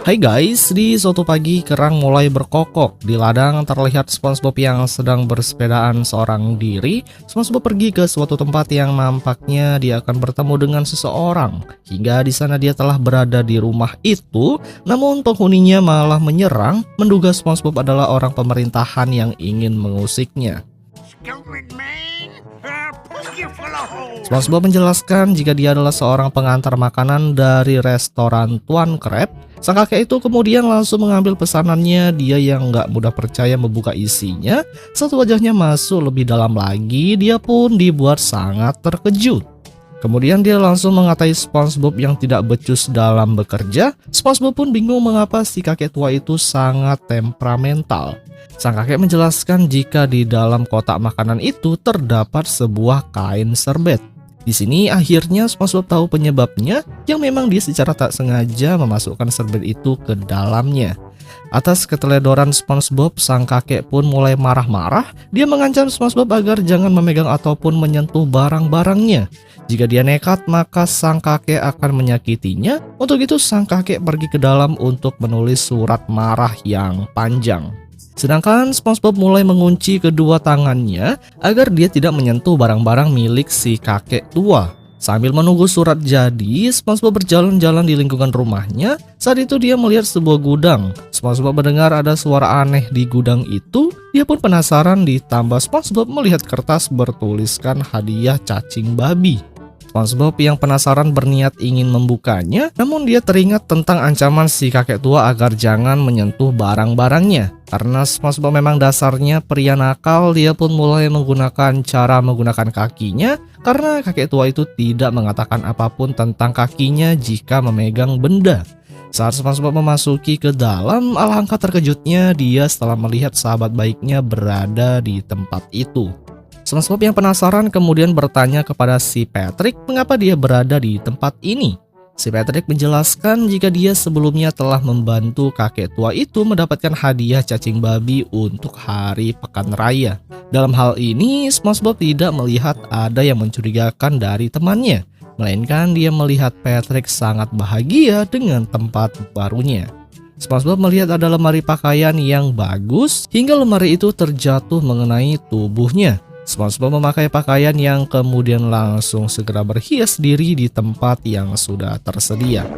Hai guys, di suatu pagi kerang mulai berkokok. Di ladang terlihat SpongeBob yang sedang bersepedaan seorang diri. SpongeBob pergi ke suatu tempat yang nampaknya dia akan bertemu dengan seseorang. Hingga di sana dia telah berada di rumah itu, namun penghuninya malah menyerang, menduga SpongeBob adalah orang pemerintahan yang ingin mengusiknya. SpongeBob menjelaskan jika dia adalah seorang pengantar makanan dari restoran Tuan Crab. Sang kakek itu kemudian langsung mengambil pesanannya. Dia yang nggak mudah percaya membuka isinya. Saat wajahnya masuk lebih dalam lagi, dia pun dibuat sangat terkejut. Kemudian dia langsung mengatai SpongeBob yang tidak becus dalam bekerja. SpongeBob pun bingung mengapa si kakek tua itu sangat temperamental. Sang kakek menjelaskan jika di dalam kotak makanan itu terdapat sebuah kain serbet. Di sini akhirnya SpongeBob tahu penyebabnya, yang memang dia secara tak sengaja memasukkan serbet itu ke dalamnya. Atas keteledoran SpongeBob, sang kakek pun mulai marah-marah. Dia mengancam SpongeBob agar jangan memegang ataupun menyentuh barang-barangnya. Jika dia nekat, maka sang kakek akan menyakitinya. Untuk itu sang kakek pergi ke dalam untuk menulis surat marah yang panjang. Sedangkan SpongeBob mulai mengunci kedua tangannya agar dia tidak menyentuh barang-barang milik si kakek tua. Sambil menunggu surat jadi, SpongeBob berjalan-jalan di lingkungan rumahnya. Saat itu dia melihat sebuah gudang. SpongeBob mendengar ada suara aneh di gudang itu. Dia pun penasaran, ditambah SpongeBob melihat kertas bertuliskan hadiah cacing babi. SpongeBob yang penasaran berniat ingin membukanya, namun dia teringat tentang ancaman si kakek tua agar jangan menyentuh barang-barangnya. Karena SpongeBob memang dasarnya pria nakal, dia pun mulai menggunakan cara menggunakan kakinya, karena kakek tua itu tidak mengatakan apapun tentang kakinya jika memegang benda. Saat SpongeBob memasuki ke dalam, alangkah terkejutnya dia setelah melihat sahabat baiknya berada di tempat itu. SpongeBob yang penasaran kemudian bertanya kepada si Patrick mengapa dia berada di tempat ini. Si Patrick menjelaskan jika dia sebelumnya telah membantu kakek tua itu mendapatkan hadiah cacing babi untuk hari pekan raya. Dalam hal ini, SpongeBob tidak melihat ada yang mencurigakan dari temannya, melainkan dia melihat Patrick sangat bahagia dengan tempat barunya. SpongeBob melihat ada lemari pakaian yang bagus hingga lemari itu terjatuh mengenai tubuhnya. SpongeBob memakai pakaian yang kemudian langsung segera berhias diri di tempat yang sudah tersedia.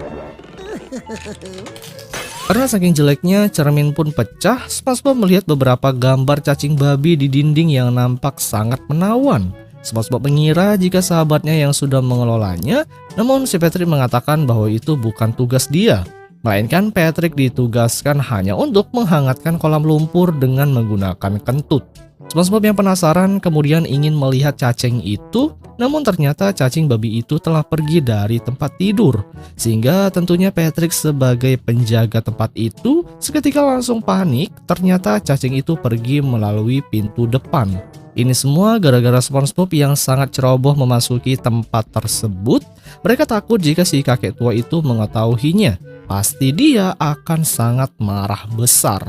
Karena saking jeleknya, cermin pun pecah. SpongeBob melihat beberapa gambar cacing babi di dinding yang nampak sangat menawan. SpongeBob mengira jika sahabatnya yang sudah mengelolanya, namun si Patrick mengatakan bahwa itu bukan tugas dia. Melainkan Patrick ditugaskan hanya untuk menghangatkan kolam lumpur dengan menggunakan kentut. SpongeBob yang penasaran kemudian ingin melihat cacing itu, namun ternyata cacing babi itu telah pergi dari tempat tidur. Sehingga tentunya Patrick sebagai penjaga tempat itu seketika langsung panik, ternyata cacing itu pergi melalui pintu depan. Ini semua gara-gara SpongeBob yang sangat ceroboh memasuki tempat tersebut. Mereka takut jika si kakek tua itu mengetahuinya. Pasti dia akan sangat marah besar.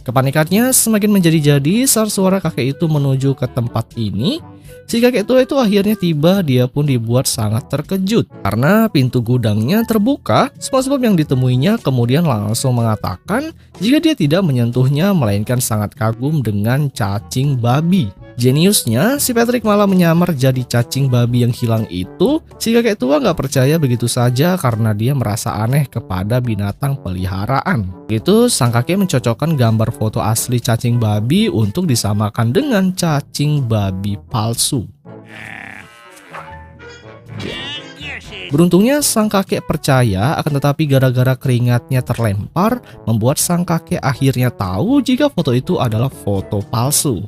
Kepanikannya semakin menjadi-jadi saat suara kakek itu menuju ke tempat ini. Si kakek tua itu akhirnya tiba, dia pun dibuat sangat terkejut. Karena pintu gudangnya terbuka, SpongeBob yang ditemuinya kemudian langsung mengatakan jika dia tidak menyentuhnya melainkan sangat kagum dengan cacing babi. Jeniusnya, si Patrick malah menyamar jadi cacing babi yang hilang itu. Si kakek tua gak percaya begitu saja karena dia merasa aneh kepada binatang peliharaan. Itu sang kakek mencocokkan gambar foto asli cacing babi untuk disamakan dengan cacing babi palsu. Beruntungnya sang kakek percaya, akan tetapi gara-gara keringatnya terlempar, membuat sang kakek akhirnya tahu jika foto itu adalah foto palsu.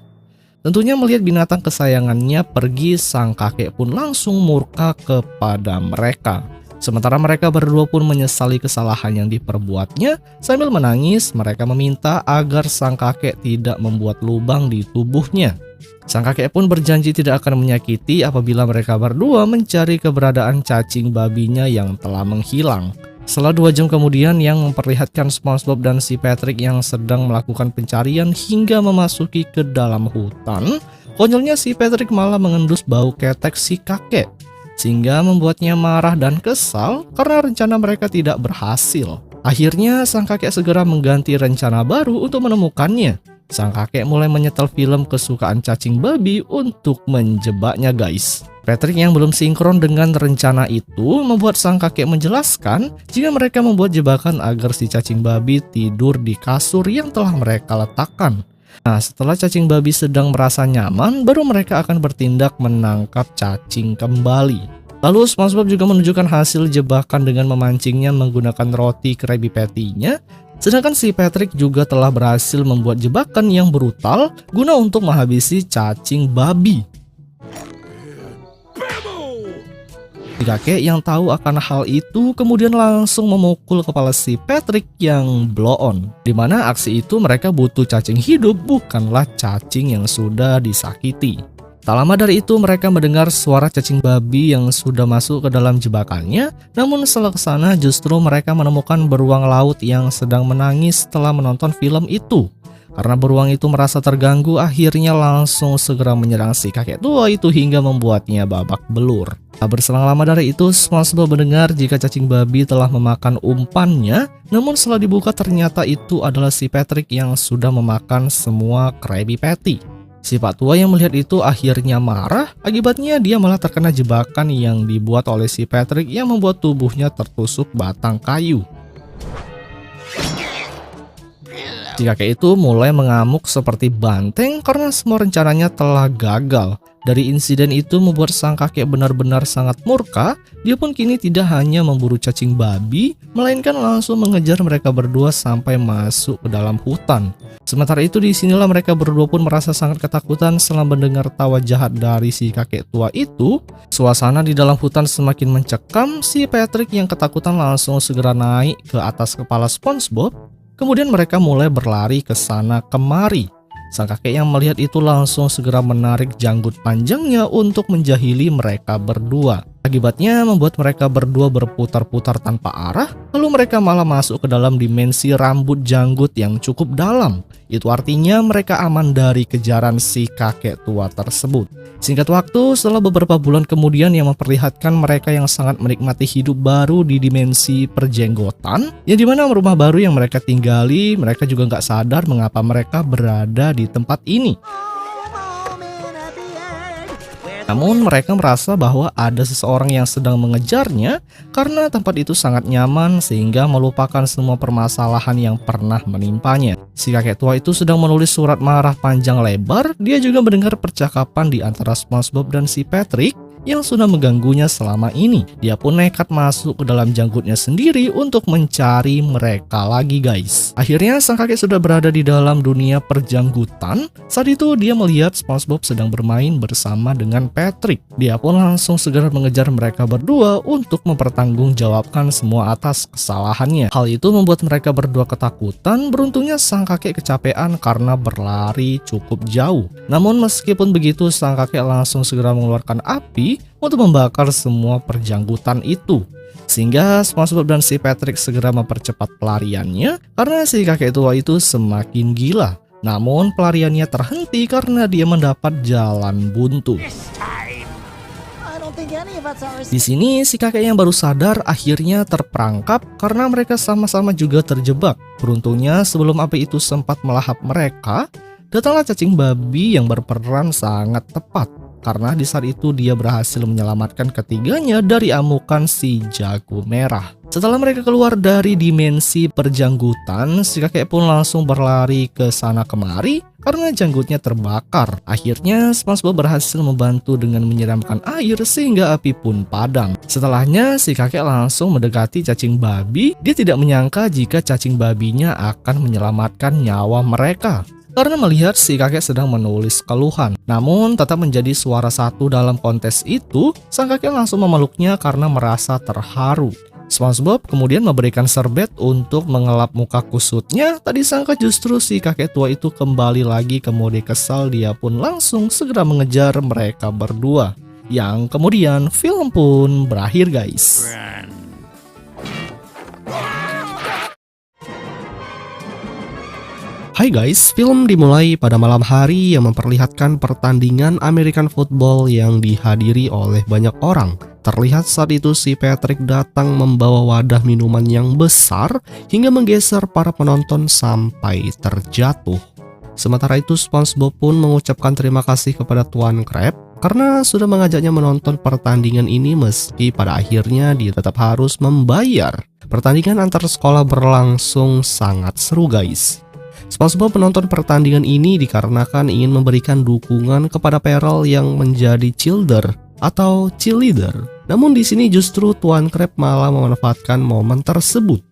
Tentunya melihat binatang kesayangannya pergi, sang kakek pun langsung murka kepada mereka. Sementara mereka berdua pun menyesali kesalahan yang diperbuatnya. Sambil menangis, mereka meminta agar sang kakek tidak membuat lubang di tubuhnya. Sang kakek pun berjanji tidak akan menyakiti apabila mereka berdua mencari keberadaan cacing babinya yang telah menghilang. Setelah 2 jam kemudian yang memperlihatkan SpongeBob dan si Patrick yang sedang melakukan pencarian hingga memasuki ke dalam hutan, konyolnya si Patrick malah mengendus bau ketek si kakek. sehingga membuatnya marah dan kesal karena rencana mereka tidak berhasil. Akhirnya sang kakek segera mengganti rencana baru untuk menemukannya. Sang kakek mulai menyetel film kesukaan cacing babi untuk menjebaknya guys. Patrick yang belum sinkron dengan rencana itu membuat sang kakek menjelaskan jika mereka membuat jebakan agar si cacing babi tidur di kasur yang telah mereka letakkan. Nah, setelah cacing babi sedang merasa nyaman, baru mereka akan bertindak menangkap cacing kembali. Lalu SpongeBob juga menunjukkan hasil jebakan dengan memancingnya menggunakan roti Krabby Patty-nya. Sedangkan si Patrick juga telah berhasil membuat jebakan yang brutal guna untuk menghabisi cacing babi. Si kakek yang tahu akan hal itu kemudian langsung memukul kepala si Patrick yang blow on. Dimana aksi itu mereka butuh cacing hidup, bukanlah cacing yang sudah disakiti. Tak lama dari itu mereka mendengar suara cacing babi yang sudah masuk ke dalam jebakannya. Namun setelah kesana justru mereka menemukan beruang laut yang sedang menangis setelah menonton film itu. Karena beruang itu merasa terganggu, akhirnya langsung segera menyerang si kakek tua itu hingga membuatnya babak belur. Tak berselang lama dari itu, SpongeBob mendengar jika cacing babi telah memakan umpannya. Namun setelah dibuka ternyata itu adalah si Patrick yang sudah memakan semua Krabby Patty. Si Pak Tua yang melihat itu akhirnya marah, akibatnya dia malah terkena jebakan yang dibuat oleh si Patrick yang membuat tubuhnya tertusuk batang kayu. Si kakek itu mulai mengamuk seperti banteng karena semua rencananya telah gagal. Dari insiden itu membuat sang kakek benar-benar sangat murka. Dia pun kini tidak hanya memburu cacing babi, melainkan langsung mengejar mereka berdua sampai masuk ke dalam hutan. Sementara itu disinilah mereka berdua pun merasa sangat ketakutan setelah mendengar tawa jahat dari si kakek tua itu. Suasana di dalam hutan semakin mencekam. Si Patrick yang ketakutan langsung segera naik ke atas kepala SpongeBob. Kemudian mereka mulai berlari ke sana kemari. Sang kakek yang melihat itu langsung segera menarik janggut panjangnya untuk menjahili mereka berdua. Akibatnya membuat mereka berdua berputar-putar tanpa arah, lalu mereka malah masuk ke dalam dimensi rambut janggut yang cukup dalam. Itu artinya mereka aman dari kejaran si kakek tua tersebut. Singkat waktu, setelah beberapa bulan kemudian yang memperlihatkan mereka yang sangat menikmati hidup baru di dimensi perjenggotan, yang dimana rumah baru yang mereka tinggali, mereka juga nggak sadar mengapa mereka berada di tempat ini. Namun mereka merasa bahwa ada seseorang yang sedang mengejarnya karena tempat itu sangat nyaman sehingga melupakan semua permasalahan yang pernah menimpanya. Si kakek tua itu sedang menulis surat marah panjang lebar. Dia juga mendengar percakapan di antara SpongeBob dan si Patrick yang sudah mengganggunya selama ini. Dia pun nekat masuk ke dalam janggutnya sendiri untuk mencari mereka lagi guys. Akhirnya sang kakek sudah berada di dalam dunia perjanggutan. Saat itu dia melihat SpongeBob sedang bermain bersama dengan Patrick. Dia pun langsung segera mengejar mereka berdua untuk mempertanggungjawabkan semua atas kesalahannya. Hal itu membuat mereka berdua ketakutan. Beruntungnya sang kakek kecapean karena berlari cukup jauh. Namun meskipun begitu sang kakek langsung segera mengeluarkan api untuk membakar semua perjanggutan itu. Sehingga SpongeBob dan si Patrick segera mempercepat pelariannya karena si kakek tua itu semakin gila. Namun pelariannya terhenti karena dia mendapat jalan buntu. Di sini si kakek yang baru sadar akhirnya terperangkap karena mereka sama-sama juga terjebak. Beruntungnya sebelum api itu sempat melahap mereka, datanglah cacing babi yang berperan sangat tepat. Karena di saat itu dia berhasil menyelamatkan ketiganya dari amukan si jago merah. Setelah mereka keluar dari dimensi perjanggutan, si kakek pun langsung berlari ke sana kemari karena janggutnya terbakar. Akhirnya SpongeBob berhasil membantu dengan menyiramkan air sehingga api pun padam. Setelahnya si kakek langsung mendekati cacing babi. Dia tidak menyangka jika cacing babinya akan menyelamatkan nyawa mereka. Karena melihat si kakek sedang menulis keluhan. Namun tetap menjadi suara satu dalam kontes itu, sang kakek langsung memeluknya karena merasa terharu. SpongeBob kemudian memberikan serbet untuk mengelap muka kusutnya. Tak disangka justru si kakek tua itu kembali lagi ke mode kesal. Dia pun langsung segera mengejar mereka berdua. Yang kemudian film pun berakhir guys. Hai guys, film dimulai pada malam hari yang memperlihatkan pertandingan American Football yang dihadiri oleh banyak orang. Terlihat saat itu si Patrick datang membawa wadah minuman yang besar hingga menggeser para penonton sampai terjatuh. Sementara itu SpongeBob pun mengucapkan terima kasih kepada Tuan Crab karena sudah mengajaknya menonton pertandingan ini meski pada akhirnya dia tetap harus membayar. Pertandingan antar sekolah berlangsung sangat seru guys. SpongeBob menonton pertandingan ini dikarenakan ingin memberikan dukungan kepada Peril yang menjadi cheerleader atau cheerleader. Namun di sini justru Tuan Crab malah memanfaatkan momen tersebut.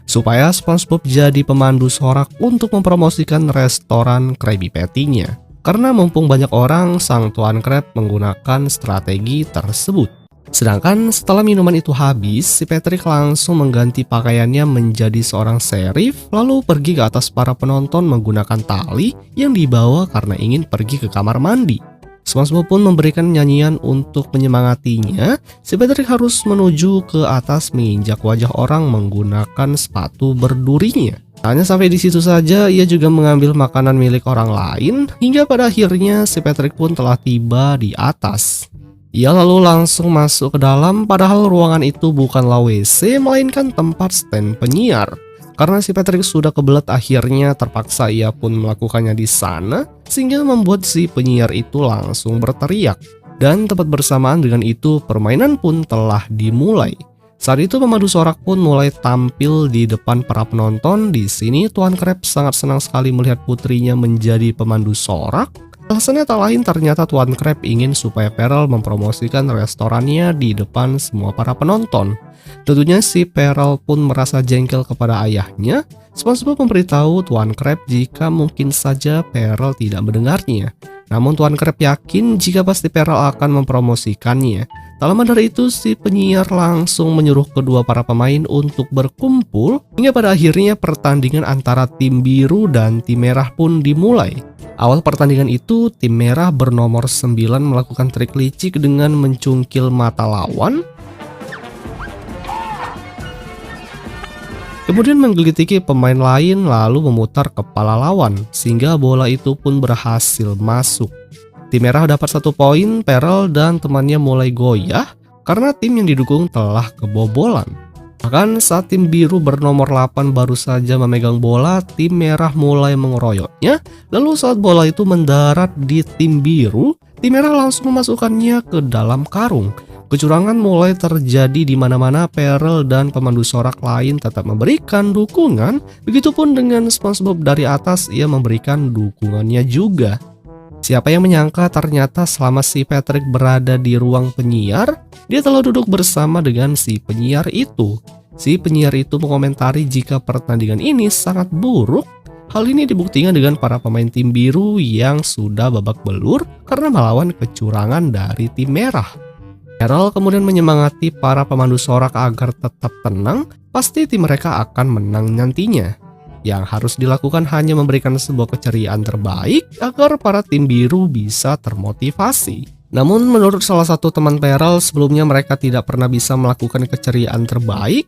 Supaya SpongeBob jadi pemandu sorak untuk mempromosikan restoran Krabby Patty-nya. Karena mumpung banyak orang, sang Tuan Crab menggunakan strategi tersebut. Sedangkan setelah minuman itu habis, si Patrick langsung mengganti pakaiannya menjadi seorang serif, lalu pergi ke atas para penonton menggunakan tali yang dibawa karena ingin pergi ke kamar mandi. SpongeBob pun memberikan nyanyian untuk menyemangatinya. Si Patrick harus menuju ke atas menginjak wajah orang menggunakan sepatu berdurinya. Hanya sampai di situ saja, ia juga mengambil makanan milik orang lain, hingga pada akhirnya si Patrick pun telah tiba di atas. Ia lalu langsung masuk ke dalam, padahal ruangan itu bukanlah WC, melainkan tempat stand penyiar. Karena si Patrick sudah kebelet, akhirnya terpaksa ia pun melakukannya di sana, sehingga membuat si penyiar itu langsung berteriak. Dan tepat bersamaan dengan itu, permainan pun telah dimulai. Saat itu pemandu sorak pun mulai tampil di depan para penonton. Di sini Tuan Crab sangat senang sekali melihat putrinya menjadi pemandu sorak. Alasannya tak lain, ternyata Tuan Crab ingin supaya Peril mempromosikan restorannya di depan semua para penonton. Tentunya si Peril pun merasa jengkel kepada ayahnya. SpongeBob memberitahu Tuan Crab jika mungkin saja Peril tidak mendengarnya. Namun Tuan Crab yakin jika pasti Peril akan mempromosikannya. Tak lama dari itu, si penyiar langsung menyuruh kedua para pemain untuk berkumpul, hingga pada akhirnya pertandingan antara tim biru dan tim merah pun dimulai. Awal pertandingan itu, tim merah bernomor 9 melakukan trik licik dengan mencungkil mata lawan, kemudian menggelitiki pemain lain lalu memutar kepala lawan, sehingga bola itu pun berhasil masuk. Tim merah dapat 1 poin, Peril dan temannya mulai goyah karena tim yang didukung telah kebobolan. Bahkan saat tim biru bernomor 8 baru saja memegang bola, tim merah mulai mengeroyoknya. Lalu saat bola itu mendarat di tim biru, tim merah langsung memasukkannya ke dalam karung. Kecurangan mulai terjadi di mana-mana. Peril dan pemandu sorak lain tetap memberikan dukungan. Begitupun dengan SpongeBob, dari atas ia memberikan dukungannya juga. Siapa yang menyangka ternyata selama si Patrick berada di ruang penyiar, dia telah duduk bersama dengan si penyiar itu. Si penyiar itu mengomentari jika pertandingan ini sangat buruk. Hal ini dibuktikan dengan para pemain tim biru yang sudah babak belur karena melawan kecurangan dari tim merah. Peril kemudian menyemangati para pemandu sorak agar tetap tenang, pasti tim mereka akan menang nantinya. Yang harus dilakukan hanya memberikan sebuah keceriaan terbaik agar para tim biru bisa termotivasi. Namun menurut salah satu teman Peril, sebelumnya mereka tidak pernah bisa melakukan keceriaan terbaik.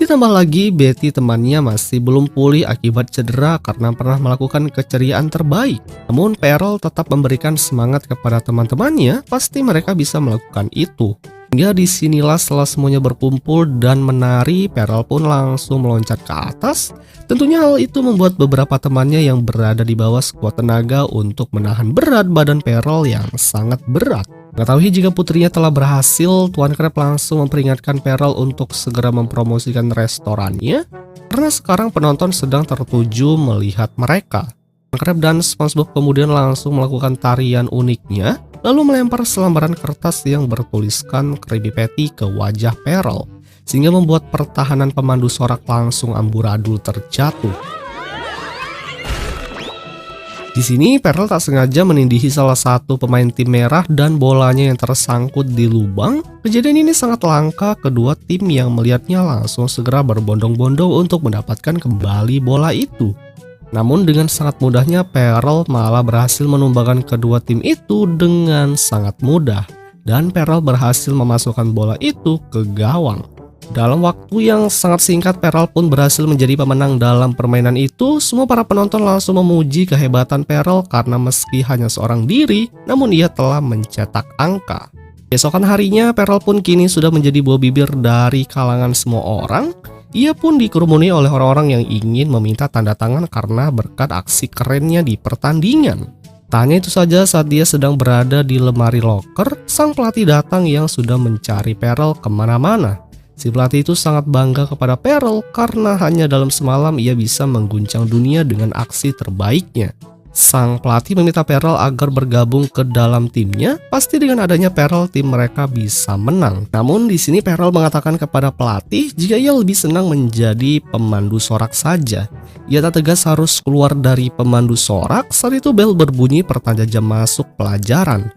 Ditambah lagi Betty temannya masih belum pulih akibat cedera karena pernah melakukan keceriaan terbaik. Namun Peril tetap memberikan semangat kepada teman-temannya, pasti mereka bisa melakukan itu. Hingga disinilah setelah semuanya berkumpul dan menari, Peril pun langsung meloncat ke atas. Tentunya hal itu membuat beberapa temannya yang berada di bawah sekuat tenaga untuk menahan berat badan Peril yang sangat berat. Mengetahui jika putrinya telah berhasil, Tuan Crab langsung memperingatkan Peril untuk segera mempromosikan restorannya, karena sekarang penonton sedang tertuju melihat mereka. Tuan Crab dan SpongeBob kemudian langsung melakukan tarian uniknya, lalu melempar selembaran kertas yang bertuliskan Krabby Patty ke wajah Peril, sehingga membuat pertahanan pemandu sorak langsung amburadul terjatuh. Di sini Peril tak sengaja menindihi salah satu pemain tim merah dan bolanya yang tersangkut di lubang. Kejadian ini sangat langka, kedua tim yang melihatnya langsung segera berbondong-bondong untuk mendapatkan kembali bola itu. Namun dengan sangat mudahnya Peril malah berhasil menumbangkan kedua tim itu dengan sangat mudah. Dan Peril berhasil memasukkan bola itu ke gawang. Dalam waktu yang sangat singkat, Pearl pun berhasil menjadi pemenang dalam permainan itu. Semua para penonton langsung memuji kehebatan Pearl karena meski hanya seorang diri, namun ia telah mencetak angka. Besokan harinya, Pearl pun kini sudah menjadi buah bibir dari kalangan semua orang. Ia pun dikerumuni oleh orang-orang yang ingin meminta tanda tangan karena berkat aksi kerennya di pertandingan. Tak hanya itu saja, saat dia sedang berada di lemari loker, sang pelatih datang yang sudah mencari Pearl kemana-mana. Si pelatih itu sangat bangga kepada Pearl karena hanya dalam semalam ia bisa mengguncang dunia dengan aksi terbaiknya. Sang pelatih meminta Pearl agar bergabung ke dalam timnya, pasti dengan adanya Pearl tim mereka bisa menang. Namun di sini Pearl mengatakan kepada pelatih jika ia lebih senang menjadi pemandu sorak saja. Ia tak tegas harus keluar dari pemandu sorak. Saat itu bel berbunyi pertanda jam masuk pelajaran.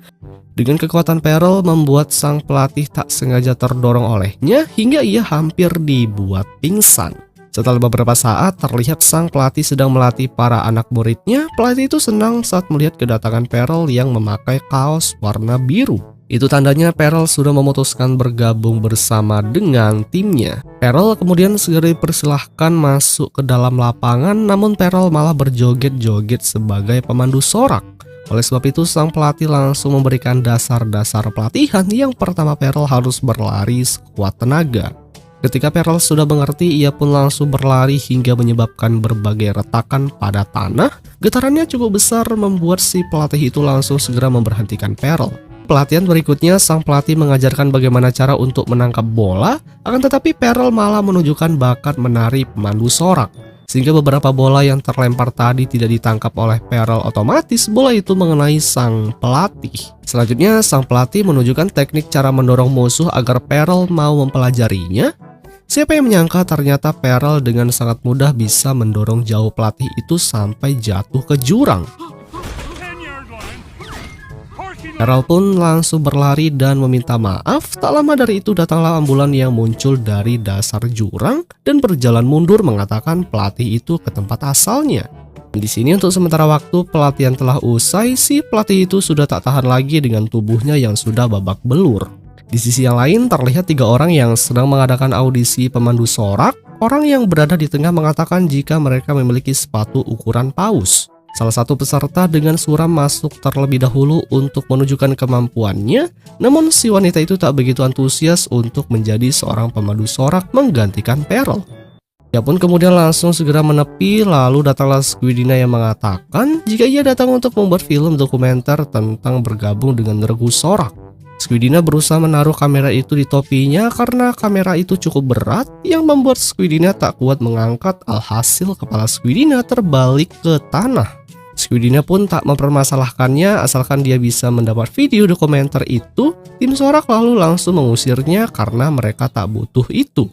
Dengan kekuatan Pearl membuat sang pelatih tak sengaja terdorong olehnya hingga ia hampir dibuat pingsan. Setelah beberapa saat terlihat sang pelatih sedang melatih para anak muridnya. Pelatih itu senang saat melihat kedatangan Pearl yang memakai kaos warna biru. Itu tandanya Pearl sudah memutuskan bergabung bersama dengan timnya. Pearl kemudian segera dipersilahkan masuk ke dalam lapangan, namun Pearl malah berjoget-joget sebagai pemandu sorak. Oleh sebab itu, sang pelatih langsung memberikan dasar-dasar pelatihan. Yang pertama, Pearl harus berlari sekuat tenaga. Ketika Pearl sudah mengerti, ia pun langsung berlari hingga menyebabkan berbagai retakan pada tanah. Getarannya cukup besar membuat si pelatih itu langsung segera memberhentikan Pearl. Pelatihan berikutnya, sang pelatih mengajarkan bagaimana cara untuk menangkap bola, akan tetapi Pearl malah menunjukkan bakat menari pemandu sorak. Sehingga beberapa bola yang terlempar tadi tidak ditangkap oleh Pearl, otomatis bola itu mengenai sang pelatih. Selanjutnya, sang pelatih menunjukkan teknik cara mendorong musuh agar Pearl mau mempelajarinya. Siapa yang menyangka ternyata Pearl dengan sangat mudah bisa mendorong jauh pelatih itu sampai jatuh ke jurang. Pearl pun langsung berlari dan meminta maaf. Tak lama dari itu datanglah ambulan yang muncul dari dasar jurang dan berjalan mundur mengatakan pelatih itu ke tempat asalnya. Di sini untuk sementara waktu pelatihan telah usai, si pelatih itu sudah tak tahan lagi dengan tubuhnya yang sudah babak belur. Di sisi yang lain terlihat 3 orang yang sedang mengadakan audisi pemandu sorak. Orang yang berada di tengah mengatakan jika mereka memiliki sepatu ukuran paus. Salah satu peserta dengan suram masuk terlebih dahulu untuk menunjukkan kemampuannya, namun si wanita itu tak begitu antusias untuk menjadi seorang pemandu sorak menggantikan Pearl. Ia pun kemudian langsung segera menepi, lalu datanglah Squidina yang mengatakan jika ia datang untuk membuat film dokumenter tentang bergabung dengan regu sorak. Squidina berusaha menaruh kamera itu di topinya karena kamera itu cukup berat yang membuat Squidina tak kuat mengangkat, alhasil kepala Squidina terbalik ke tanah. Squidina pun tak mempermasalahkannya asalkan dia bisa mendapat video dokumenter itu. Tim sorak lalu langsung mengusirnya karena mereka tak butuh itu.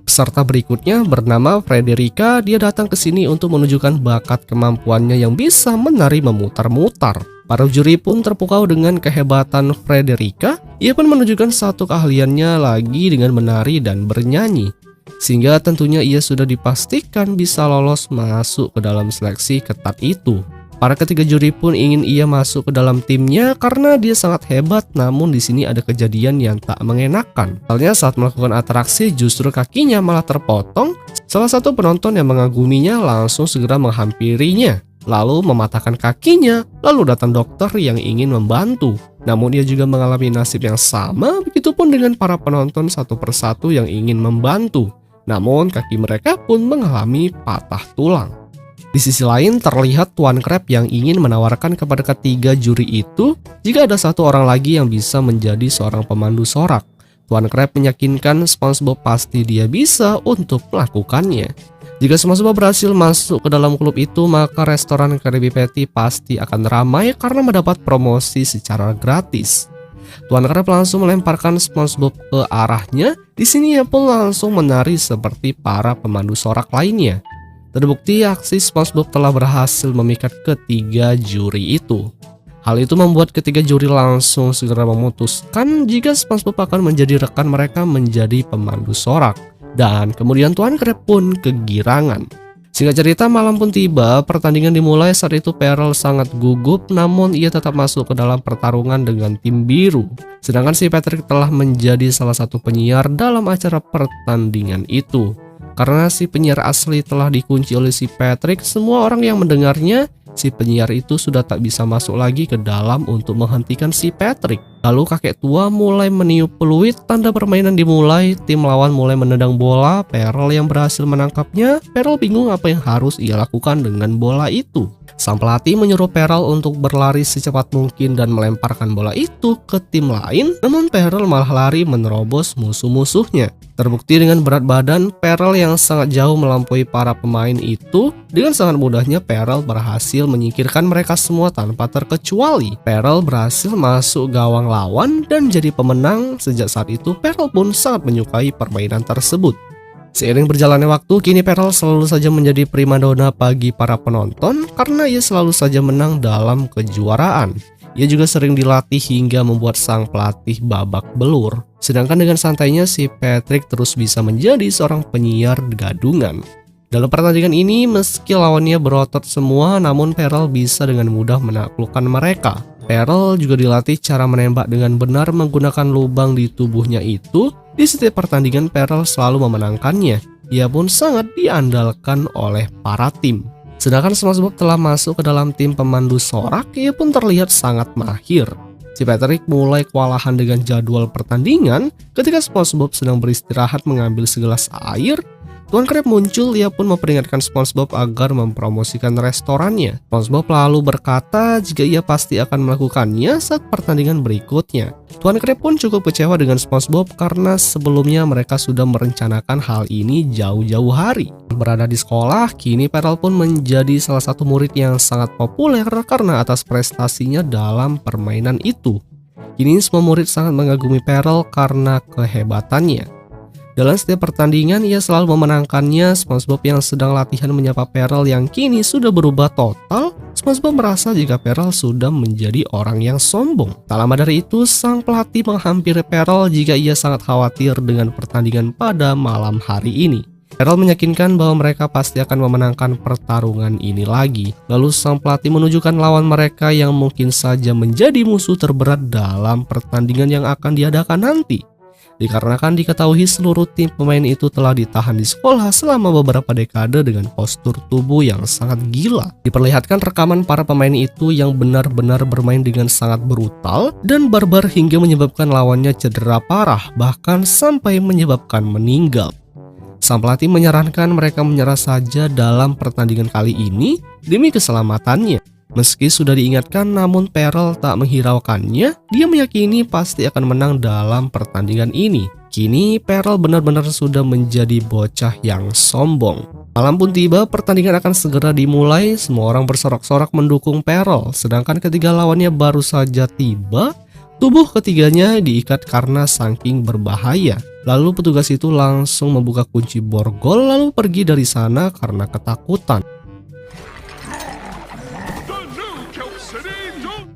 Peserta berikutnya bernama Frederica. Dia datang ke sini untuk menunjukkan bakat kemampuannya yang bisa menari memutar-mutar. Para juri pun terpukau dengan kehebatan Frederica. Ia pun menunjukkan satu keahliannya lagi dengan menari dan bernyanyi. Sehingga tentunya ia sudah dipastikan bisa lolos masuk ke dalam seleksi ketat itu. Para ketiga juri pun ingin ia masuk ke dalam timnya karena dia sangat hebat, namun di sini ada kejadian yang tak mengenakan. Misalnya saat melakukan atraksi justru kakinya malah terpotong. Salah satu penonton yang mengaguminya langsung segera menghampirinya, lalu mematahkan kakinya. Lalu datang dokter yang ingin membantu. Namun ia juga mengalami nasib yang sama, begitupun dengan para penonton satu persatu yang ingin membantu. Namun kaki mereka pun mengalami patah tulang. Di sisi lain terlihat Tuan Crab yang ingin menawarkan kepada ketiga juri itu jika ada satu orang lagi yang bisa menjadi seorang pemandu sorak. Tuan Crab meyakinkan SpongeBob pasti dia bisa untuk melakukannya. Jika SpongeBob berhasil masuk ke dalam klub itu, maka restoran Krabby Patty pasti akan ramai karena mendapat promosi secara gratis. Tuan Crab langsung melemparkan SpongeBob ke arahnya. Di sini ia pun langsung menari seperti para pemandu sorak lainnya. Terbukti aksi SpongeBob telah berhasil memikat ketiga juri itu. Hal itu membuat ketiga juri langsung segera memutuskan jika SpongeBob akan menjadi rekan mereka menjadi pemandu sorak. Dan kemudian Tuan Crab pun kegirangan. Singkat cerita, malam pun tiba, pertandingan dimulai. Saat itu Perel sangat gugup, namun ia tetap masuk ke dalam pertarungan dengan tim biru. Sedangkan si Patrick telah menjadi salah satu penyiar dalam acara pertandingan itu. Karena si penyiar asli telah dikunci oleh si Patrick, semua orang yang mendengarnya, si penyiar itu sudah tak bisa masuk lagi ke dalam untuk menghentikan si Patrick. Lalu kakek tua mulai meniup peluit, tanda permainan dimulai. Tim lawan mulai menendang bola, Perel yang berhasil menangkapnya. Perel bingung apa yang harus ia lakukan dengan bola itu. Sang pelatih menyuruh Perel untuk berlari secepat mungkin dan melemparkan bola itu ke tim lain. Namun Perel malah lari menerobos musuh-musuhnya. Terbukti dengan berat badan Perel yang sangat jauh melampaui para pemain itu, dengan sangat mudahnya Perel berhasil menyingkirkan mereka semua tanpa terkecuali. Perel berhasil masuk gawang lawan dan jadi pemenang. Sejak saat itu Perel pun sangat menyukai permainan tersebut. Seiring berjalannya waktu, kini Perel selalu saja menjadi primadona bagi para penonton karena ia selalu saja menang dalam kejuaraan. Ia juga sering dilatih hingga membuat sang pelatih babak belur. Sedangkan dengan santainya si Patrick terus bisa menjadi seorang penyiar gadungan. Dalam pertandingan ini, meski lawannya berotot semua, namun Perel bisa dengan mudah menaklukkan mereka. Perel juga dilatih cara menembak dengan benar menggunakan lubang di tubuhnya itu. Di setiap pertandingan Perel selalu memenangkannya. Ia pun sangat diandalkan oleh para tim. Sedangkan SpongeBob telah masuk ke dalam tim pemandu sorak, ia pun terlihat sangat mahir. Si Patrick mulai kewalahan dengan jadwal pertandingan. Ketika SpongeBob sedang beristirahat mengambil segelas air, Tuan Krab muncul. Ia pun memperingatkan SpongeBob agar mempromosikan restorannya. SpongeBob lalu berkata jika ia pasti akan melakukannya saat pertandingan berikutnya. Tuan Krab pun cukup kecewa dengan SpongeBob karena sebelumnya mereka sudah merencanakan hal ini jauh-jauh hari. Berada di sekolah, kini Perel pun menjadi salah satu murid yang sangat populer karena atas prestasinya dalam permainan itu. Kini semua murid sangat mengagumi Perel karena kehebatannya. Dalam setiap pertandingan, ia selalu memenangkannya. SpongeBob yang sedang latihan menyapa Perel yang kini sudah berubah total. SpongeBob merasa jika Perel sudah menjadi orang yang sombong. Tak lama dari itu, sang pelatih menghampiri Perel jika ia sangat khawatir dengan pertandingan pada malam hari ini. Perel meyakinkan bahwa mereka pasti akan memenangkan pertarungan ini lagi. Lalu sang pelatih menunjukkan lawan mereka yang mungkin saja menjadi musuh terberat dalam pertandingan yang akan diadakan nanti. Dikarenakan diketahui seluruh tim pemain itu telah ditahan di sekolah selama beberapa dekade dengan postur tubuh yang sangat gila. Diperlihatkan rekaman para pemain itu yang benar-benar bermain dengan sangat brutal dan barbar hingga menyebabkan lawannya cedera parah, bahkan sampai menyebabkan meninggal. Sang pelatih menyarankan mereka menyerah saja dalam pertandingan kali ini demi keselamatannya. Meski sudah diingatkan, namun Perel tak menghiraukannya. Dia meyakini pasti akan menang dalam pertandingan ini. Kini Perel benar-benar sudah menjadi bocah yang sombong. Malam pun tiba, pertandingan akan segera dimulai. Semua orang bersorak-sorak mendukung Perel. Sedangkan ketiga lawannya baru saja tiba, tubuh ketiganya diikat karena saking berbahaya. Lalu petugas itu langsung membuka kunci borgol lalu pergi dari sana karena ketakutan.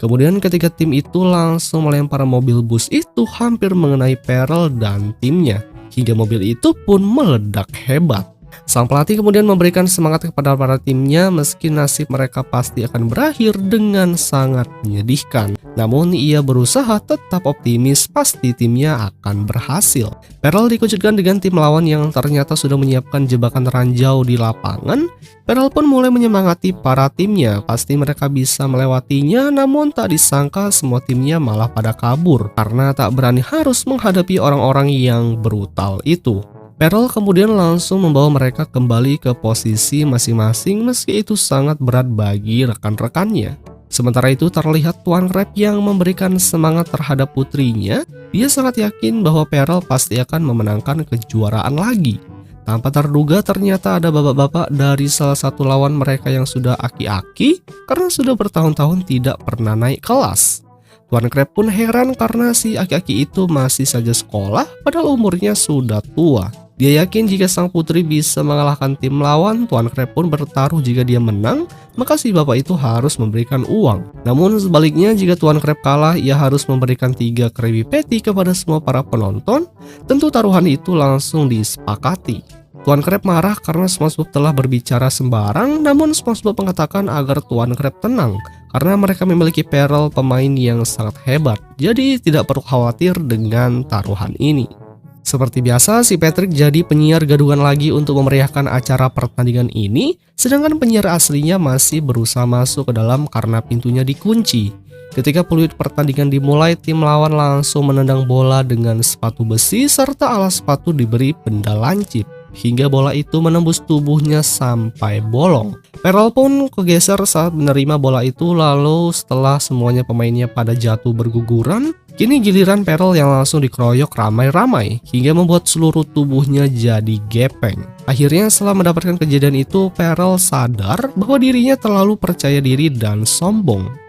Kemudian ketika tim itu langsung melempar mobil bus itu hampir mengenai Perel dan timnya, hingga mobil itu pun meledak hebat. Sang pelatih kemudian memberikan semangat kepada para timnya meski nasib mereka pasti akan berakhir dengan sangat menyedihkan. Namun ia berusaha tetap optimis pasti timnya akan berhasil. Perel dikejutkan dengan tim lawan yang ternyata sudah menyiapkan jebakan ranjau di lapangan. Perel pun mulai menyemangati para timnya, pasti mereka bisa melewatinya, namun tak disangka semua timnya malah pada kabur karena tak berani harus menghadapi orang-orang yang brutal itu. Perel kemudian langsung membawa mereka kembali ke posisi masing-masing meski itu sangat berat bagi rekan-rekannya. Sementara itu terlihat Tuan Krab yang memberikan semangat terhadap putrinya. Dia sangat yakin bahwa Perel pasti akan memenangkan kejuaraan lagi. Tanpa terduga ternyata ada bapak-bapak dari salah satu lawan mereka yang sudah aki-aki karena sudah bertahun-tahun tidak pernah naik kelas. Tuan Krab pun heran karena si aki-aki itu masih saja sekolah padahal umurnya sudah tua. Dia yakin jika sang putri bisa mengalahkan tim lawan. Tuan Krab pun bertaruh jika dia menang, maka si bapak itu harus memberikan uang. Namun sebaliknya jika Tuan Krab kalah, ia harus memberikan 3 Krabby Patty kepada semua para penonton. Tentu taruhan itu langsung disepakati. Tuan Crab marah karena SpongeBob telah berbicara sembarang, namun SpongeBob mengatakan agar Tuan Crab tenang karena mereka memiliki Peril, pemain yang sangat hebat, jadi tidak perlu khawatir dengan taruhan ini. Seperti biasa, si Patrick jadi penyiar gaduhan lagi untuk memeriahkan acara pertandingan ini, sedangkan penyiar aslinya masih berusaha masuk ke dalam karena pintunya dikunci. Ketika peluit pertandingan dimulai, tim lawan langsung menendang bola dengan sepatu besi serta alas sepatu diberi benda lancip, hingga bola itu menembus tubuhnya sampai bolong. Peril pun kegeser saat menerima bola itu, lalu setelah semuanya pemainnya pada jatuh berguguran, kini giliran Peril yang langsung dikeroyok ramai-ramai hingga membuat seluruh tubuhnya jadi gepeng. Akhirnya setelah mendapatkan kejadian itu, Peril sadar bahwa dirinya terlalu percaya diri dan sombong.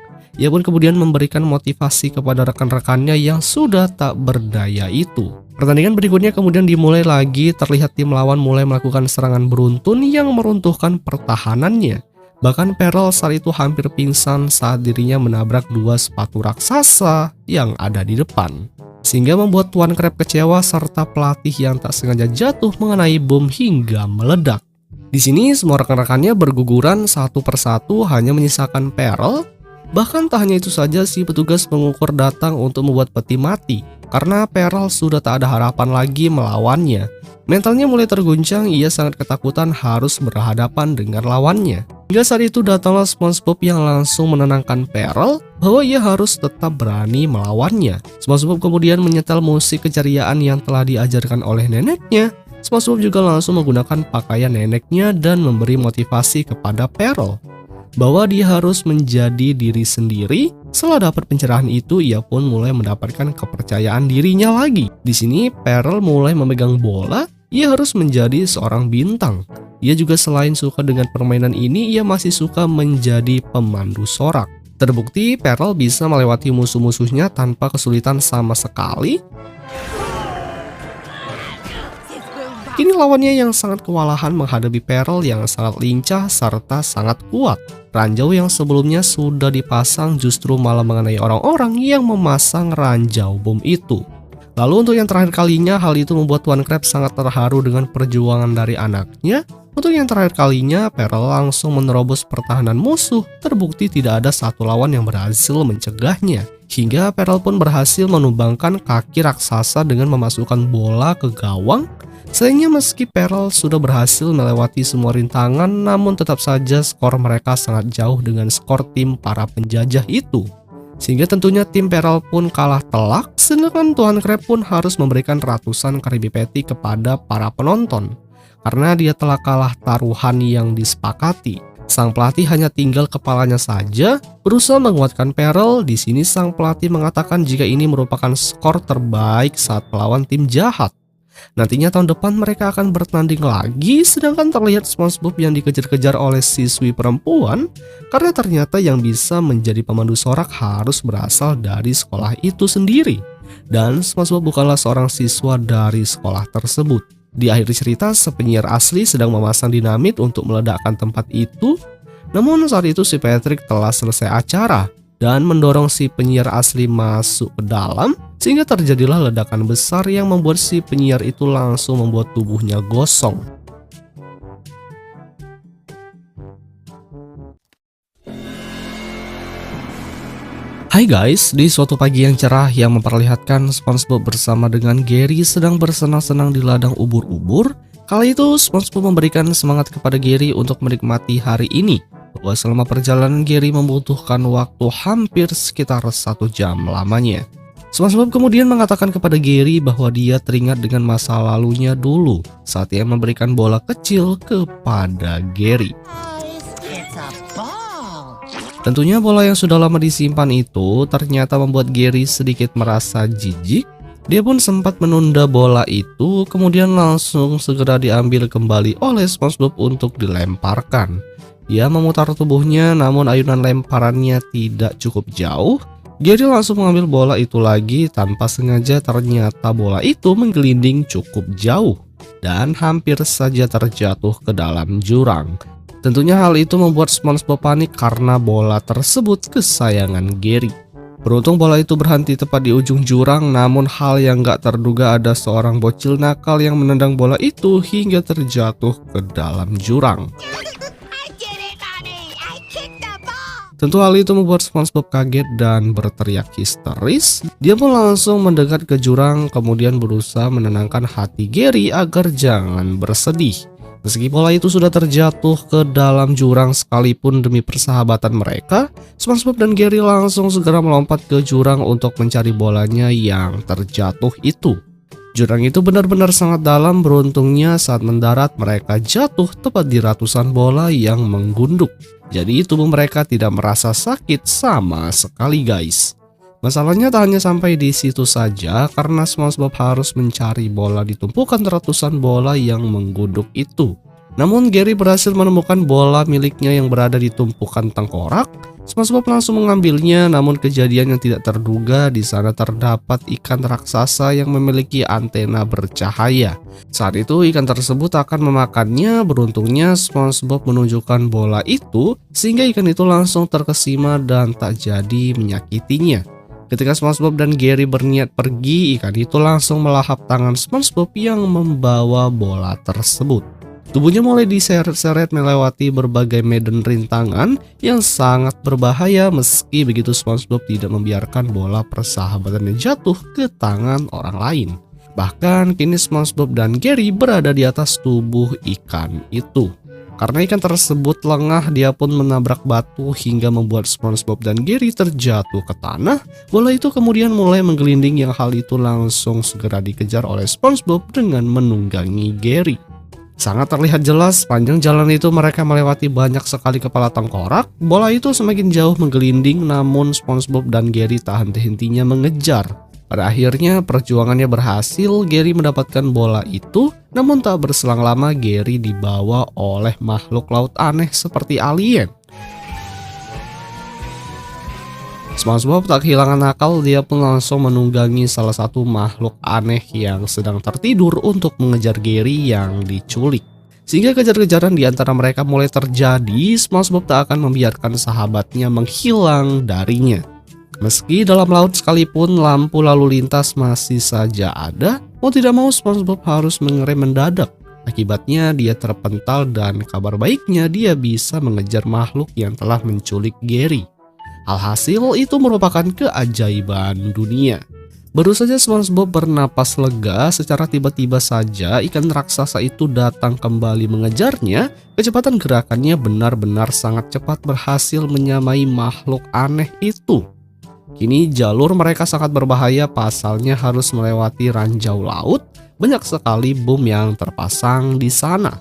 Ia pun kemudian memberikan motivasi kepada rekan-rekannya yang sudah tak berdaya itu. Pertandingan berikutnya kemudian dimulai lagi, terlihat tim lawan mulai melakukan serangan beruntun yang meruntuhkan pertahanannya. Bahkan Peril saat itu hampir pingsan saat dirinya menabrak dua sepatu raksasa yang ada di depan. Sehingga membuat Tuan Crab kecewa serta pelatih yang tak sengaja jatuh mengenai bom hingga meledak. Di sini semua rekan-rekannya berguguran satu persatu, hanya menyisakan Peril. Bahkan tak hanya itu saja, si petugas pengukur datang untuk membuat peti mati karena Peril sudah tak ada harapan lagi melawannya. Mentalnya mulai terguncang, ia sangat ketakutan harus berhadapan dengan lawannya. Hingga saat itu datanglah SpongeBob yang langsung menenangkan Peril bahwa ia harus tetap berani melawannya. SpongeBob kemudian menyetel musik keceriaan yang telah diajarkan oleh neneknya. SpongeBob juga langsung menggunakan pakaian neneknya dan memberi motivasi kepada Peril bahwa dia harus menjadi diri sendiri. Setelah dapat pencerahan itu, ia pun mulai mendapatkan kepercayaan dirinya lagi. Di sini Peril mulai memegang bola, ia harus menjadi seorang bintang. Ia juga selain suka dengan permainan ini, ia masih suka menjadi pemandu sorak. Terbukti Peril bisa melewati musuh-musuhnya tanpa kesulitan sama sekali. Kini lawannya yang sangat kewalahan menghadapi Peril yang sangat lincah serta sangat kuat. Ranjau yang sebelumnya sudah dipasang justru malah mengenai orang-orang yang memasang ranjau bom itu. Lalu untuk yang terakhir kalinya, hal itu membuat Tuan Crab sangat terharu dengan perjuangan dari anaknya. Untuk yang terakhir kalinya, Peril langsung menerobos pertahanan musuh. Terbukti tidak ada satu lawan yang berhasil mencegahnya. Hingga Peril pun berhasil menumbangkan kaki raksasa dengan memasukkan bola ke gawang. Sayangnya meski Peril sudah berhasil melewati semua rintangan, namun tetap saja skor mereka sangat jauh dengan skor tim para penjajah itu. Sehingga tentunya tim Peril pun kalah telak, sedangkan Tuan Crab pun harus memberikan ratusan Krabby Patty kepada para penonton karena dia telah kalah taruhan yang disepakati. Sang pelatih hanya tinggal kepalanya saja berusaha menguatkan Peril. Di sini sang pelatih mengatakan jika ini merupakan skor terbaik saat melawan tim jahat. Nantinya tahun depan mereka akan bertanding lagi, sedangkan terlihat SpongeBob yang dikejar-kejar oleh siswi perempuan karena ternyata yang bisa menjadi pemandu sorak harus berasal dari sekolah itu sendiri. Dan SpongeBob bukanlah seorang siswa dari sekolah tersebut. Di akhir cerita, penyiar asli sedang memasang dinamit untuk meledakkan tempat itu. Namun saat itu si Patrick telah selesai acara dan mendorong si penyiar asli masuk ke dalam, sehingga terjadilah ledakan besar yang membuat si penyiar itu langsung membuat tubuhnya gosong. Hai guys, di suatu pagi yang cerah yang memperlihatkan SpongeBob bersama dengan Gary sedang bersenang-senang di ladang ubur-ubur. Kala itu SpongeBob memberikan semangat kepada Gary untuk menikmati hari ini, bahwa selama perjalanan Gary membutuhkan waktu hampir sekitar 1 jam lamanya. SpongeBob kemudian mengatakan kepada Gary bahwa dia teringat dengan masa lalunya dulu saat ia memberikan bola kecil kepada Gary. Tentunya bola yang sudah lama disimpan itu ternyata membuat Gary sedikit merasa jijik. Dia pun sempat menunda bola itu, kemudian langsung segera diambil kembali oleh SpongeBob untuk dilemparkan. Dia memutar tubuhnya, namun ayunan lemparannya tidak cukup jauh. Gary langsung mengambil bola itu lagi, tanpa sengaja ternyata bola itu menggelinding cukup jauh dan hampir saja terjatuh ke dalam jurang. Tentunya hal itu membuat SpongeBob panik karena bola tersebut kesayangan Gary. Beruntung bola itu berhenti tepat di ujung jurang, namun hal yang gak terduga ada seorang bocil nakal yang menendang bola itu hingga terjatuh ke dalam jurang. Tentu hal itu membuat SpongeBob kaget dan berteriak histeris. Dia pun langsung mendekat ke jurang, kemudian berusaha menenangkan hati Gary agar jangan bersedih. Meski bola itu sudah terjatuh ke dalam jurang sekalipun demi persahabatan mereka, SpongeBob dan Gary langsung segera melompat ke jurang untuk mencari bolanya yang terjatuh itu. Jurang itu benar-benar sangat dalam, beruntungnya saat mendarat mereka jatuh tepat di ratusan bola yang menggunduk. Jadi tubuh mereka tidak merasa sakit sama sekali guys. Masalahnya tak hanya sampai di situ saja karena SpongeBob harus mencari bola di tumpukan ratusan bola yang menggunduk itu. Namun Gary berhasil menemukan bola miliknya yang berada di tumpukan tengkorak. SpongeBob langsung mengambilnya, namun kejadian yang tidak terduga di sana terdapat ikan raksasa yang memiliki antena bercahaya. Saat itu ikan tersebut akan memakannya. Beruntungnya SpongeBob menunjukkan bola itu sehingga ikan itu langsung terkesima dan tak jadi menyakitinya. Ketika SpongeBob dan Gary berniat pergi, ikan itu langsung melahap tangan SpongeBob yang membawa bola tersebut. Tubuhnya mulai diseret-seret melewati berbagai medan rintangan yang sangat berbahaya. Meski begitu SpongeBob tidak membiarkan bola persahabatannya jatuh ke tangan orang lain. Bahkan kini SpongeBob dan Gary berada di atas tubuh ikan itu. Karena ikan tersebut lengah, dia pun menabrak batu hingga membuat SpongeBob dan Gary terjatuh ke tanah. Bola itu kemudian mulai menggelinding, yang hal itu langsung segera dikejar oleh SpongeBob dengan menunggangi Gary. Sangat terlihat jelas sepanjang jalan itu mereka melewati banyak sekali kepala tengkorak. Bola itu semakin jauh menggelinding, namun SpongeBob dan Gary tak henti-hentinya mengejar. Pada akhirnya perjuangannya berhasil, Gary mendapatkan bola itu. Namun tak berselang lama Gary dibawa oleh makhluk laut aneh seperti alien. SpongeBob tak kehilangan akal, dia pun langsung menunggangi salah satu makhluk aneh yang sedang tertidur untuk mengejar Gary yang diculik. Sehingga kejar-kejaran di antara mereka mulai terjadi. SpongeBob tak akan membiarkan sahabatnya menghilang darinya. Meski dalam laut sekalipun lampu lalu lintas masih saja ada, mau tidak mau SpongeBob harus mengerem mendadak. Akibatnya dia terpental dan kabar baiknya dia bisa mengejar makhluk yang telah menculik Gary. Alhasil itu merupakan keajaiban dunia. Baru saja SpongeBob bernapas lega, secara tiba-tiba saja ikan raksasa itu datang kembali mengejarnya. Kecepatan gerakannya benar-benar sangat cepat, berhasil menyamai makhluk aneh itu. Kini jalur mereka sangat berbahaya, pasalnya harus melewati ranjau laut. Banyak sekali bom yang terpasang di sana.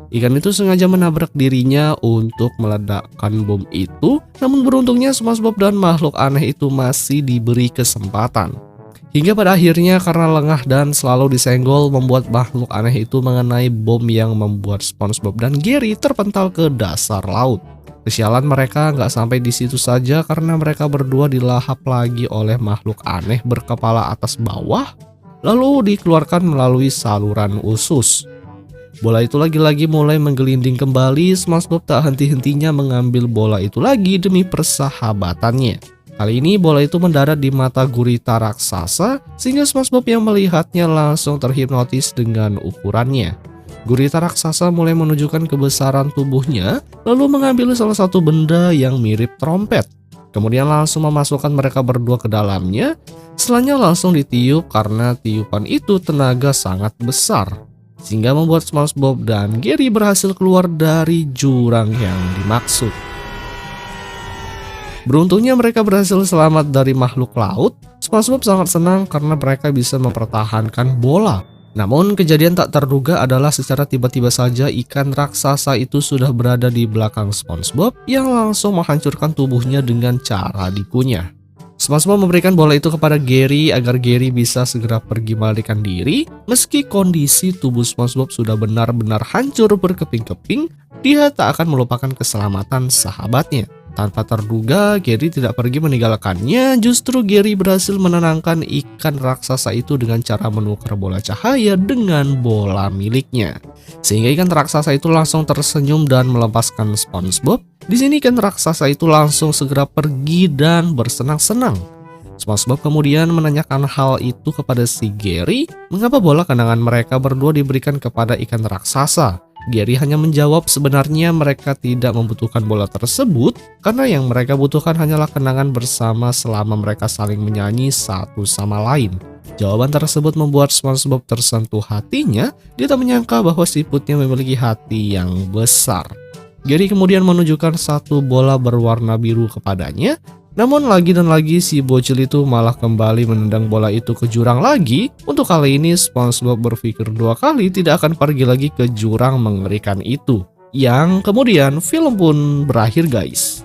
Ikan itu sengaja menabrak dirinya untuk meledakkan bom itu, namun beruntungnya SpongeBob dan makhluk aneh itu masih diberi kesempatan. Hingga pada akhirnya karena lengah dan selalu disenggol, membuat makhluk aneh itu mengenai bom yang membuat SpongeBob dan Gary terpental ke dasar laut. Kesialan mereka nggak sampai di situ saja karena mereka berdua dilahap lagi oleh makhluk aneh berkepala atas bawah, lalu dikeluarkan melalui saluran usus. Bola itu lagi-lagi mulai menggelinding kembali. SpongeBob tak henti-hentinya mengambil bola itu lagi demi persahabatannya. Kali ini bola itu mendarat di mata gurita raksasa, sehingga SpongeBob yang melihatnya langsung terhipnotis dengan ukurannya. Gurita raksasa mulai menunjukkan kebesaran tubuhnya, lalu mengambil salah satu benda yang mirip trompet. Kemudian langsung memasukkan mereka berdua ke dalamnya. Setelahnya langsung ditiup karena tiupan itu tenaga sangat besar, sehingga membuat SpongeBob dan Gary berhasil keluar dari jurang yang dimaksud. Beruntungnya mereka berhasil selamat dari makhluk laut. SpongeBob sangat senang karena mereka bisa mempertahankan bola. Namun kejadian tak terduga adalah secara tiba-tiba saja ikan raksasa itu sudah berada di belakang SpongeBob yang langsung menghancurkan tubuhnya dengan cara dikunyah. SpongeBob memberikan bola itu kepada Gary agar Gary bisa segera pergi melarikan diri. Meski kondisi tubuh SpongeBob sudah benar-benar hancur berkeping-keping, dia tak akan melupakan keselamatan sahabatnya. Tanpa terduga, Gary tidak pergi meninggalkannya. Justru Gary berhasil menenangkan ikan raksasa itu dengan cara menukar bola cahaya dengan bola miliknya. Sehingga ikan raksasa itu langsung tersenyum dan melepaskan SpongeBob. Di sini ikan raksasa itu langsung segera pergi dan bersenang-senang. SpongeBob kemudian menanyakan hal itu kepada si Gary, mengapa bola kenangan mereka berdua diberikan kepada ikan raksasa. Gary hanya menjawab sebenarnya mereka tidak membutuhkan bola tersebut karena yang mereka butuhkan hanyalah kenangan bersama selama mereka saling menyanyi satu sama lain. Jawaban tersebut membuat SpongeBob tersentuh hatinya. Dia tak menyangka bahwa siputnya memiliki hati yang besar. Gary kemudian menunjukkan satu bola berwarna biru kepadanya. Namun lagi dan lagi si bocil itu malah kembali menendang bola itu ke jurang lagi. Untuk kali ini SpongeBob berpikir dua kali tidak akan pergi lagi ke jurang mengerikan itu. Yang kemudian film pun berakhir guys.